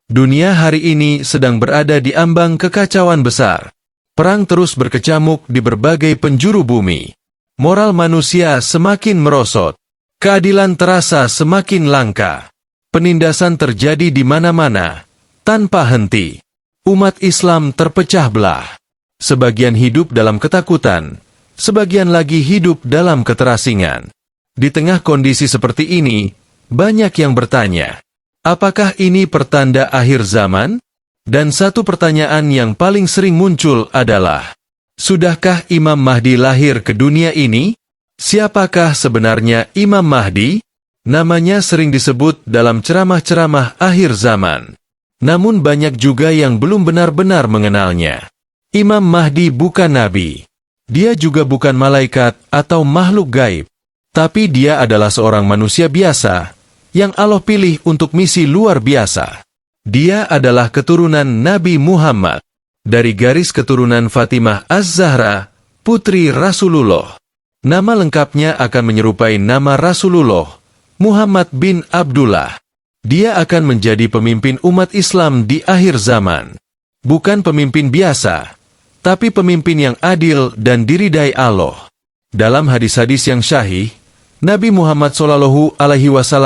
Dunia hari ini sedang berada di ambang kekacauan besar. Perang terus berkecamuk di berbagai penjuru bumi. Moral manusia semakin merosot. Keadilan terasa semakin langka. Penindasan terjadi di mana-mana, tanpa henti. Umat Islam terpecah belah. Sebagian hidup dalam ketakutan, sebagian lagi hidup dalam keterasingan. Di tengah kondisi seperti ini, banyak yang bertanya, apakah ini pertanda akhir zaman? Dan satu pertanyaan yang paling sering muncul adalah, sudahkah Imam Mahdi lahir ke dunia ini? Siapakah sebenarnya Imam Mahdi? Namanya sering disebut dalam ceramah-ceramah akhir zaman. Namun banyak juga yang belum benar-benar mengenalnya. Imam Mahdi bukan nabi. Dia juga bukan malaikat atau makhluk gaib. Tapi dia adalah seorang manusia biasa yang Allah pilih untuk misi luar biasa. Dia adalah keturunan Nabi Muhammad, dari garis keturunan Fatimah Az-Zahra, putri Rasulullah. Nama lengkapnya akan menyerupai nama Rasulullah, Muhammad bin Abdullah. Dia akan menjadi pemimpin umat Islam di akhir zaman. Bukan pemimpin biasa, tapi pemimpin yang adil dan diridai Allah. Dalam hadis-hadis yang syahih, Nabi Muhammad SAW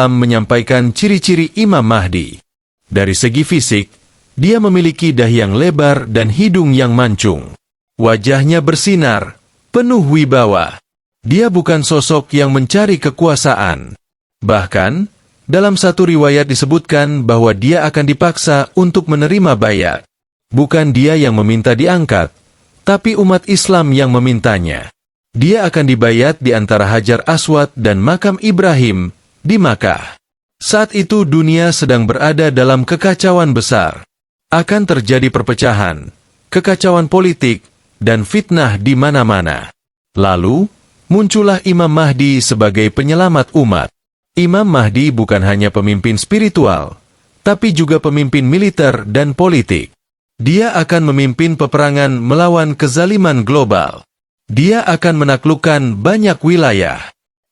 menyampaikan ciri-ciri Imam Mahdi. Dari segi fisik, dia memiliki dahi yang lebar dan hidung yang mancung. Wajahnya bersinar, penuh wibawa. Dia bukan sosok yang mencari kekuasaan. Bahkan, dalam satu riwayat disebutkan bahwa dia akan dipaksa untuk menerima baiat. Bukan dia yang meminta diangkat, tapi umat Islam yang memintanya. Dia akan dibaiat di antara Hajar Aswad dan makam Ibrahim di Makkah. Saat itu dunia sedang berada dalam kekacauan besar. Akan terjadi perpecahan, kekacauan politik, dan fitnah di mana-mana. Lalu, muncullah Imam Mahdi sebagai penyelamat umat. Imam Mahdi bukan hanya pemimpin spiritual, tapi juga pemimpin militer dan politik. Dia akan memimpin peperangan melawan kezaliman global. Dia akan menaklukkan banyak wilayah.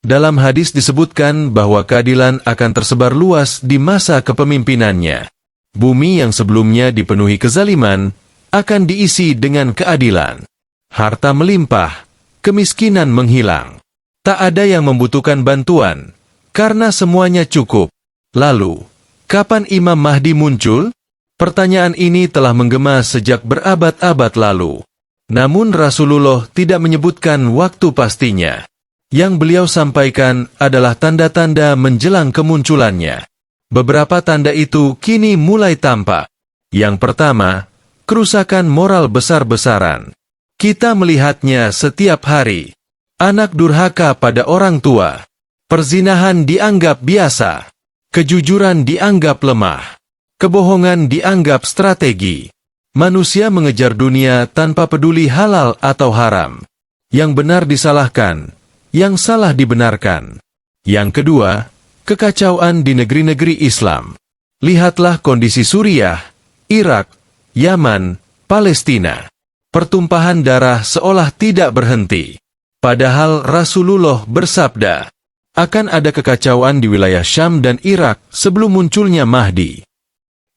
Dalam hadis disebutkan bahwa keadilan akan tersebar luas di masa kepemimpinannya. Bumi yang sebelumnya dipenuhi kezaliman akan diisi dengan keadilan. Harta melimpah, kemiskinan menghilang. Tak ada yang membutuhkan bantuan, karena semuanya cukup. Lalu, kapan Imam Mahdi muncul? Pertanyaan ini telah menggema sejak berabad-abad lalu. Namun Rasulullah tidak menyebutkan waktu pastinya. Yang beliau sampaikan adalah tanda-tanda menjelang kemunculannya. Beberapa tanda itu kini mulai tampak. Yang pertama, kerusakan moral besar-besaran. Kita melihatnya setiap hari. Anak durhaka pada orang tua. Perzinahan dianggap biasa. Kejujuran dianggap lemah. Kebohongan dianggap strategi. Manusia mengejar dunia tanpa peduli halal atau haram. Yang benar disalahkan, yang salah dibenarkan. Yang kedua, kekacauan di negeri-negeri Islam. Lihatlah kondisi Suriah, Irak, Yaman, Palestina. Pertumpahan darah seolah tidak berhenti. Padahal Rasulullah bersabda, akan ada kekacauan di wilayah Syam dan Irak sebelum munculnya Mahdi.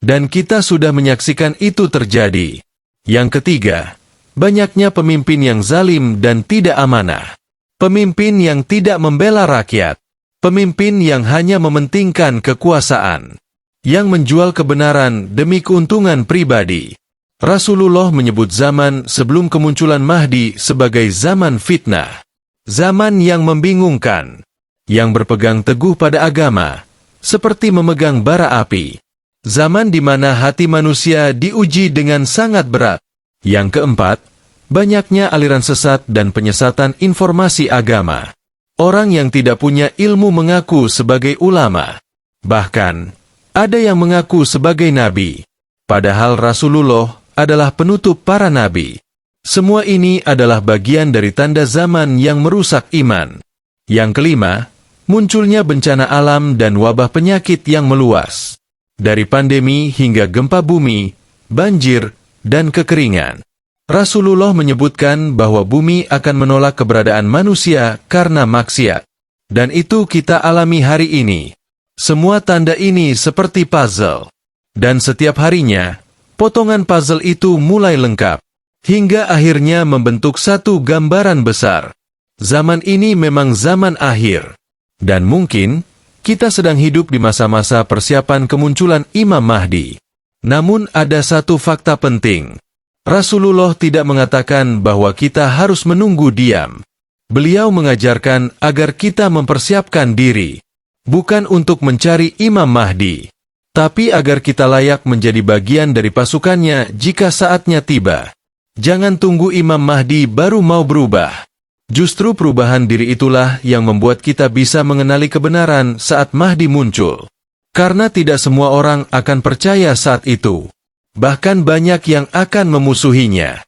Dan kita sudah menyaksikan itu terjadi. Yang ketiga, banyaknya pemimpin yang zalim dan tidak amanah. Pemimpin yang tidak membela rakyat. Pemimpin yang hanya mementingkan kekuasaan. Yang menjual kebenaran demi keuntungan pribadi. Rasulullah menyebut zaman sebelum kemunculan Mahdi sebagai zaman fitnah. Zaman yang membingungkan. Yang berpegang teguh pada agama, seperti memegang bara api. Zaman di mana hati manusia diuji dengan sangat berat. Yang keempat, banyaknya aliran sesat dan penyesatan informasi agama. Orang yang tidak punya ilmu mengaku sebagai ulama. Bahkan, ada yang mengaku sebagai nabi. Padahal Rasulullah adalah penutup para nabi. Semua ini adalah bagian dari tanda zaman yang merusak iman. Yang kelima, munculnya bencana alam dan wabah penyakit yang meluas. Dari pandemi hingga gempa bumi, banjir, dan kekeringan. Rasulullah menyebutkan bahwa bumi akan menolak keberadaan manusia karena maksiat. Dan itu kita alami hari ini. Semua tanda ini seperti puzzle. Dan setiap harinya, potongan puzzle itu mulai lengkap, hingga akhirnya membentuk satu gambaran besar. Zaman ini memang zaman akhir. Dan mungkin, kita sedang hidup di masa-masa persiapan kemunculan Imam Mahdi. Namun ada satu fakta penting. Rasulullah tidak mengatakan bahwa kita harus menunggu diam. Beliau mengajarkan agar kita mempersiapkan diri, bukan untuk mencari Imam Mahdi, tapi agar kita layak menjadi bagian dari pasukannya jika saatnya tiba. Jangan tunggu Imam Mahdi baru mau berubah. Justru perubahan diri itulah yang membuat kita bisa mengenali kebenaran saat Mahdi muncul. Karena tidak semua orang akan percaya saat itu. Bahkan banyak yang akan memusuhinya.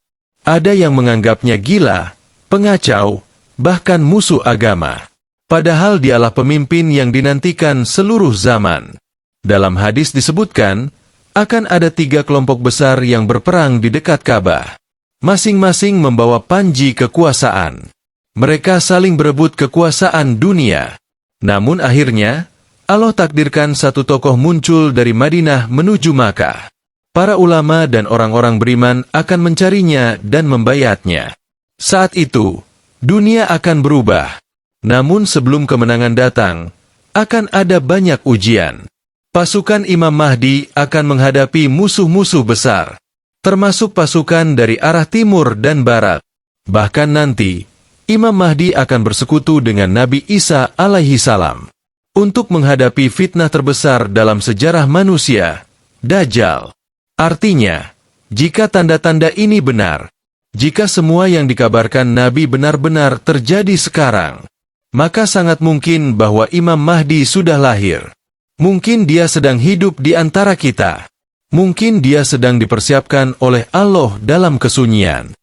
Ada yang menganggapnya gila, pengacau, bahkan musuh agama. Padahal dialah pemimpin yang dinantikan seluruh zaman. Dalam hadis disebutkan, akan ada 3 kelompok besar yang berperang di dekat Ka'bah. Masing-masing membawa panji kekuasaan. Mereka saling berebut kekuasaan dunia. Namun akhirnya, Allah takdirkan satu tokoh muncul dari Madinah menuju Makkah. Para ulama dan orang-orang beriman akan mencarinya dan membayatnya. Saat itu, dunia akan berubah. Namun sebelum kemenangan datang, akan ada banyak ujian. Pasukan Imam Mahdi akan menghadapi musuh-musuh besar, termasuk pasukan dari arah timur dan barat. Bahkan nanti, Imam Mahdi akan bersekutu dengan Nabi Isa alaihi salam untuk menghadapi fitnah terbesar dalam sejarah manusia, Dajjal. Artinya, jika tanda-tanda ini benar, jika semua yang dikabarkan Nabi benar-benar terjadi sekarang, maka sangat mungkin bahwa Imam Mahdi sudah lahir. Mungkin dia sedang hidup di antara kita. Mungkin dia sedang dipersiapkan oleh Allah dalam kesunyian.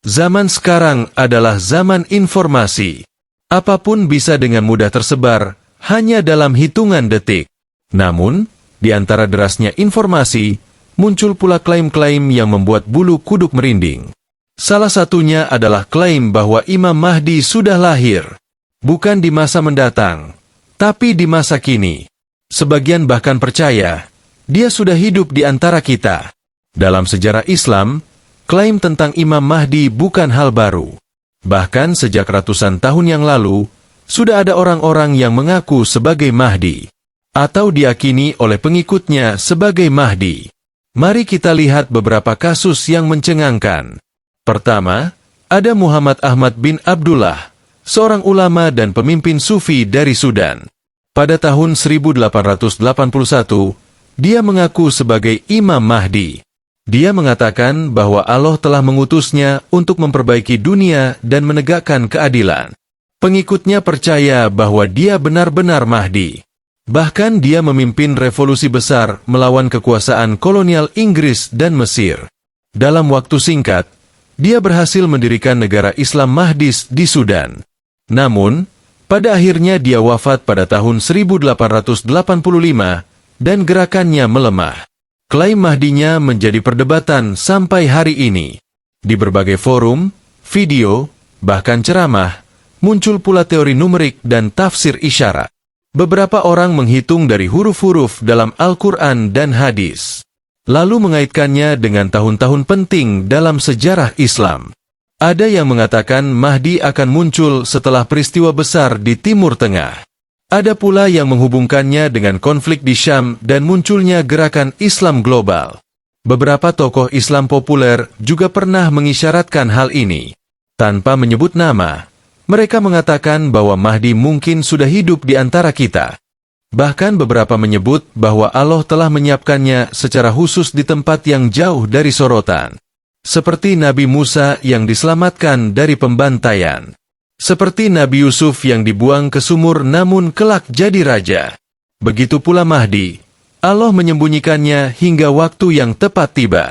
Zaman sekarang adalah zaman informasi. Apapun bisa dengan mudah tersebar, hanya dalam hitungan detik. Namun, di antara derasnya informasi, muncul pula klaim-klaim yang membuat bulu kuduk merinding. Salah satunya adalah klaim bahwa Imam Mahdi sudah lahir, bukan di masa mendatang, tapi di masa kini. Sebagian bahkan percaya, dia sudah hidup di antara kita. Dalam sejarah Islam, klaim tentang Imam Mahdi bukan hal baru. Bahkan sejak ratusan tahun yang lalu, sudah ada orang-orang yang mengaku sebagai Mahdi, atau diyakini oleh pengikutnya sebagai Mahdi. Mari kita lihat beberapa kasus yang mencengangkan. Pertama, ada Muhammad Ahmad bin Abdullah, seorang ulama dan pemimpin sufi dari Sudan. Pada tahun 1881, dia mengaku sebagai Imam Mahdi. Dia mengatakan bahwa Allah telah mengutusnya untuk memperbaiki dunia dan menegakkan keadilan. Pengikutnya percaya bahwa dia benar-benar Mahdi. Bahkan dia memimpin revolusi besar melawan kekuasaan kolonial Inggris dan Mesir. Dalam waktu singkat, dia berhasil mendirikan negara Islam Mahdis di Sudan. Namun, pada akhirnya dia wafat pada tahun 1885 dan gerakannya melemah. Klaim Mahdinya menjadi perdebatan sampai hari ini. Di berbagai forum, video, bahkan ceramah, muncul pula teori numerik dan tafsir isyarat. Beberapa orang menghitung dari huruf-huruf dalam Al-Quran dan hadis, lalu mengaitkannya dengan tahun-tahun penting dalam sejarah Islam. Ada yang mengatakan Mahdi akan muncul setelah peristiwa besar di Timur Tengah. Ada pula yang menghubungkannya dengan konflik di Syam dan munculnya gerakan Islam global. Beberapa tokoh Islam populer juga pernah mengisyaratkan hal ini. Tanpa menyebut nama, mereka mengatakan bahwa Mahdi mungkin sudah hidup di antara kita. Bahkan beberapa menyebut bahwa Allah telah menyiapkannya secara khusus di tempat yang jauh dari sorotan. Seperti Nabi Musa yang diselamatkan dari pembantaian. Seperti Nabi Yusuf yang dibuang ke sumur namun kelak jadi raja. Begitu pula Mahdi, Allah menyembunyikannya hingga waktu yang tepat tiba.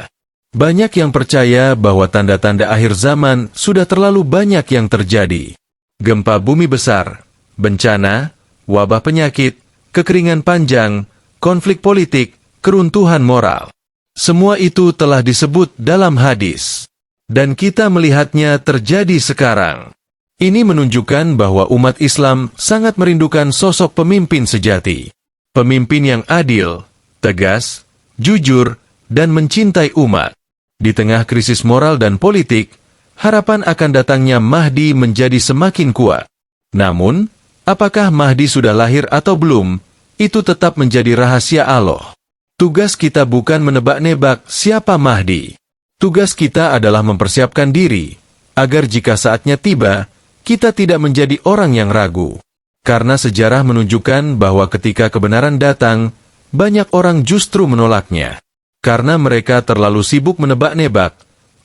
Banyak yang percaya bahwa tanda-tanda akhir zaman sudah terlalu banyak yang terjadi. Gempa bumi besar, bencana, wabah penyakit, kekeringan panjang, konflik politik, keruntuhan moral. Semua itu telah disebut dalam hadis. Dan kita melihatnya terjadi sekarang. Ini menunjukkan bahwa umat Islam sangat merindukan sosok pemimpin sejati. Pemimpin yang adil, tegas, jujur, dan mencintai umat. Di tengah krisis moral dan politik, harapan akan datangnya Mahdi menjadi semakin kuat. Namun, apakah Mahdi sudah lahir atau belum, itu tetap menjadi rahasia Allah. Tugas kita bukan menebak-nebak siapa Mahdi. Tugas kita adalah mempersiapkan diri, agar jika saatnya tiba, kita tidak menjadi orang yang ragu. Karena sejarah menunjukkan bahwa ketika kebenaran datang, banyak orang justru menolaknya. Karena mereka terlalu sibuk menebak-nebak,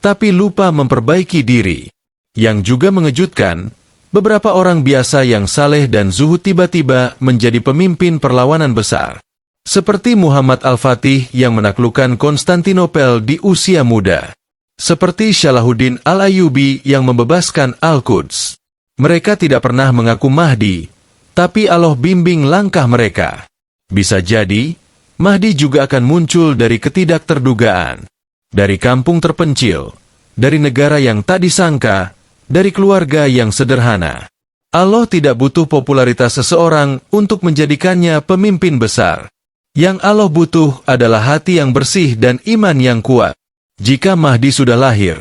tapi lupa memperbaiki diri. Yang juga mengejutkan, beberapa orang biasa yang saleh dan zuhud tiba-tiba menjadi pemimpin perlawanan besar. Seperti Muhammad Al-Fatih yang menaklukkan Konstantinopel di usia muda. Seperti Salahuddin Al-Ayyubi yang membebaskan Al-Quds. Mereka tidak pernah mengaku Mahdi, tapi Allah bimbing langkah mereka. Bisa jadi, Mahdi juga akan muncul dari ketidakterdugaan. Dari kampung terpencil, dari negara yang tak disangka, dari keluarga yang sederhana. Allah tidak butuh popularitas seseorang untuk menjadikannya pemimpin besar. Yang Allah butuh adalah hati yang bersih dan iman yang kuat. Jika Mahdi sudah lahir,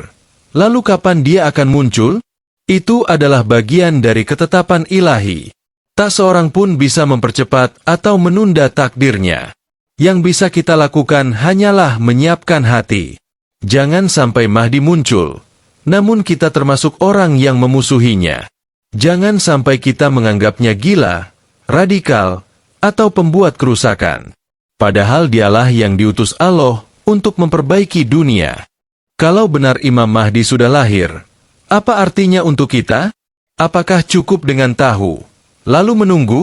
lalu kapan dia akan muncul? Itu adalah bagian dari ketetapan ilahi. Tak seorang pun bisa mempercepat atau menunda takdirnya. Yang bisa kita lakukan hanyalah menyiapkan hati. Jangan sampai Mahdi muncul, namun kita termasuk orang yang memusuhinya. Jangan sampai kita menganggapnya gila, radikal, atau pembuat kerusakan. Padahal dialah yang diutus Allah untuk memperbaiki dunia. Kalau benar Imam Mahdi sudah lahir, apa artinya untuk kita? Apakah cukup dengan tahu, lalu menunggu?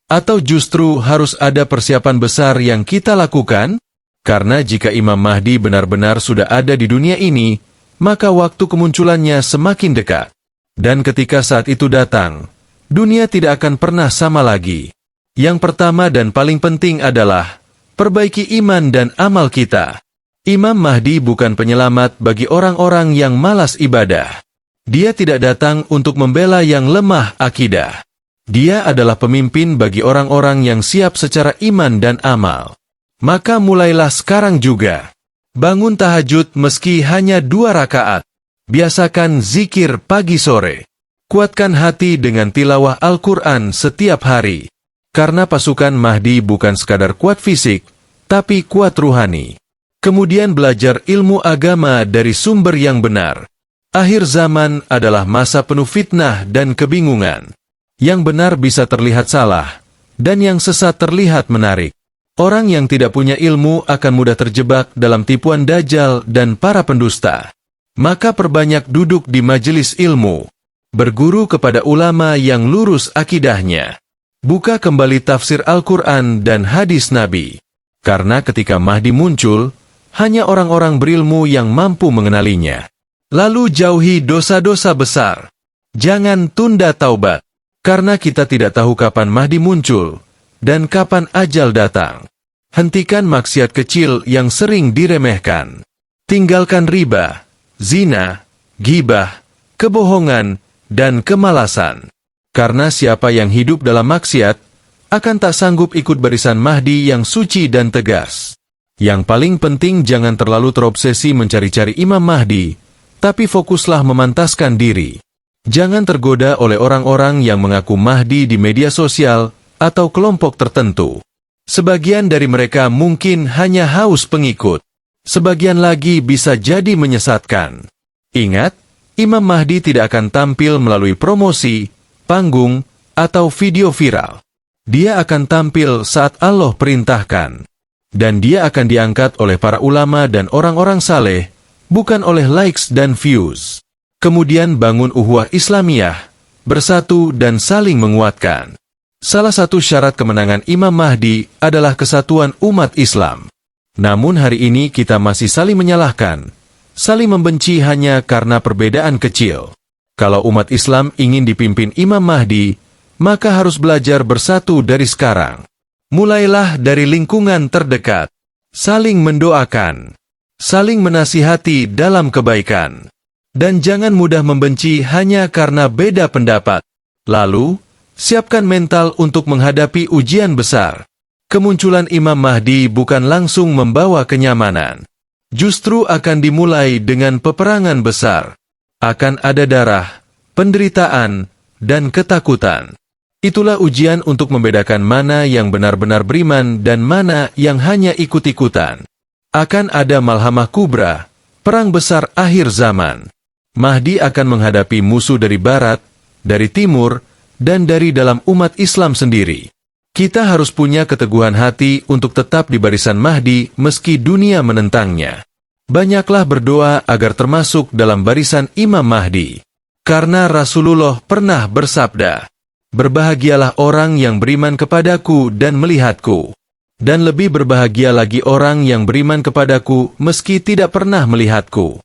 Atau justru harus ada persiapan besar yang kita lakukan? Karena jika Imam Mahdi benar-benar sudah ada di dunia ini, maka waktu kemunculannya semakin dekat. Dan ketika saat itu datang, dunia tidak akan pernah sama lagi. Yang pertama dan paling penting adalah perbaiki iman dan amal kita. Imam Mahdi bukan penyelamat bagi orang-orang yang malas ibadah. Dia tidak datang untuk membela yang lemah akidah. Dia adalah pemimpin bagi orang-orang yang siap secara iman dan amal. Maka mulailah sekarang juga. Bangun tahajud meski hanya 2 rakaat. Biasakan zikir pagi sore. Kuatkan hati dengan tilawah Al-Quran setiap hari. Karena pasukan Mahdi bukan sekadar kuat fisik, tapi kuat ruhani. Kemudian belajar ilmu agama dari sumber yang benar. Akhir zaman adalah masa penuh fitnah dan kebingungan. Yang benar bisa terlihat salah, dan yang sesat terlihat menarik. Orang yang tidak punya ilmu akan mudah terjebak dalam tipuan Dajjal dan para pendusta. Maka perbanyak duduk di majelis ilmu. Berguru kepada ulama yang lurus akidahnya. Buka kembali tafsir Al-Quran dan hadis Nabi. Karena ketika Mahdi muncul, hanya orang-orang berilmu yang mampu mengenalinya. Lalu jauhi dosa-dosa besar. Jangan tunda taubat. Karena kita tidak tahu kapan Mahdi muncul, dan kapan ajal datang. Hentikan maksiat kecil yang sering diremehkan. Tinggalkan riba, zina, ghibah, kebohongan, dan kemalasan. Karena siapa yang hidup dalam maksiat, akan tak sanggup ikut barisan Mahdi yang suci dan tegas. Yang paling penting jangan terlalu terobsesi mencari-cari Imam Mahdi, tapi fokuslah memantaskan diri. Jangan tergoda oleh orang-orang yang mengaku Mahdi di media sosial atau kelompok tertentu. Sebagian dari mereka mungkin hanya haus pengikut. Sebagian lagi bisa jadi menyesatkan. Ingat, Imam Mahdi tidak akan tampil melalui promosi, panggung, atau video viral. Dia akan tampil saat Allah perintahkan. Dan dia akan diangkat oleh para ulama dan orang-orang saleh, bukan oleh likes dan views. Kemudian bangun uhuwah Islamiyah, bersatu dan saling menguatkan. Salah satu syarat kemenangan Imam Mahdi adalah kesatuan umat Islam. Namun hari ini kita masih saling menyalahkan, saling membenci hanya karena perbedaan kecil. Kalau umat Islam ingin dipimpin Imam Mahdi, maka harus belajar bersatu dari sekarang. Mulailah dari lingkungan terdekat, saling mendoakan, saling menasihati dalam kebaikan. Dan jangan mudah membenci hanya karena beda pendapat. Lalu, siapkan mental untuk menghadapi ujian besar. Kemunculan Imam Mahdi bukan langsung membawa kenyamanan. Justru akan dimulai dengan peperangan besar. Akan ada darah, penderitaan, dan ketakutan. Itulah ujian untuk membedakan mana yang benar-benar beriman dan mana yang hanya ikut-ikutan. Akan ada malhamah kubra, perang besar akhir zaman. Mahdi akan menghadapi musuh dari barat, dari timur, dan dari dalam umat Islam sendiri. Kita harus punya keteguhan hati untuk tetap di barisan Mahdi meski dunia menentangnya. Banyaklah berdoa agar termasuk dalam barisan Imam Mahdi. Karena Rasulullah pernah bersabda, "Berbahagialah orang yang beriman kepadaku dan melihatku. Dan lebih berbahagia lagi orang yang beriman kepadaku meski tidak pernah melihatku."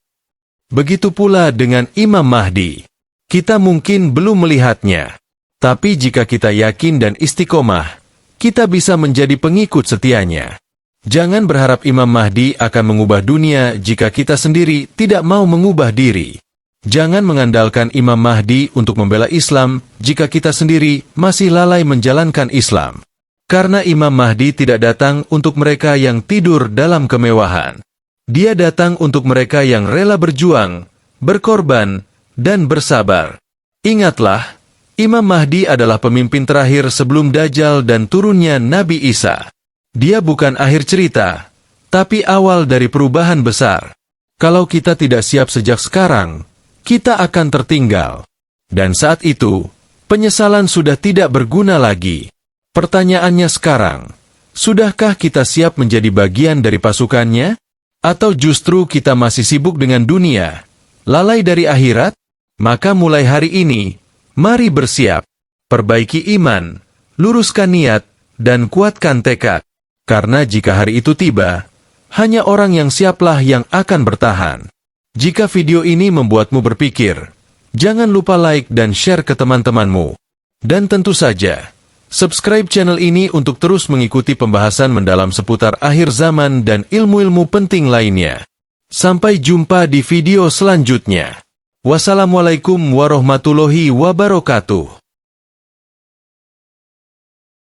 Begitu pula dengan Imam Mahdi. Kita mungkin belum melihatnya. Tapi jika kita yakin dan istiqomah, kita bisa menjadi pengikut setianya. Jangan berharap Imam Mahdi akan mengubah dunia jika kita sendiri tidak mau mengubah diri. Jangan mengandalkan Imam Mahdi untuk membela Islam jika kita sendiri masih lalai menjalankan Islam. Karena Imam Mahdi tidak datang untuk mereka yang tidur dalam kemewahan. Dia datang untuk mereka yang rela berjuang, berkorban, dan bersabar. Ingatlah, Imam Mahdi adalah pemimpin terakhir sebelum Dajjal dan turunnya Nabi Isa. Dia bukan akhir cerita, tapi awal dari perubahan besar. Kalau kita tidak siap sejak sekarang, kita akan tertinggal. Dan saat itu, penyesalan sudah tidak berguna lagi. Pertanyaannya sekarang, sudahkah kita siap menjadi bagian dari pasukannya? Atau justru kita masih sibuk dengan dunia, lalai dari akhirat? Maka mulai hari ini, mari bersiap, perbaiki iman, luruskan niat, dan kuatkan tekad. Karena jika hari itu tiba, hanya orang yang siaplah yang akan bertahan. Jika video ini membuatmu berpikir, jangan lupa like dan share ke teman-temanmu. Dan tentu saja, subscribe channel ini untuk terus mengikuti pembahasan mendalam seputar akhir zaman dan ilmu-ilmu penting lainnya. Sampai jumpa di video selanjutnya. Wassalamualaikum warahmatullahi wabarakatuh.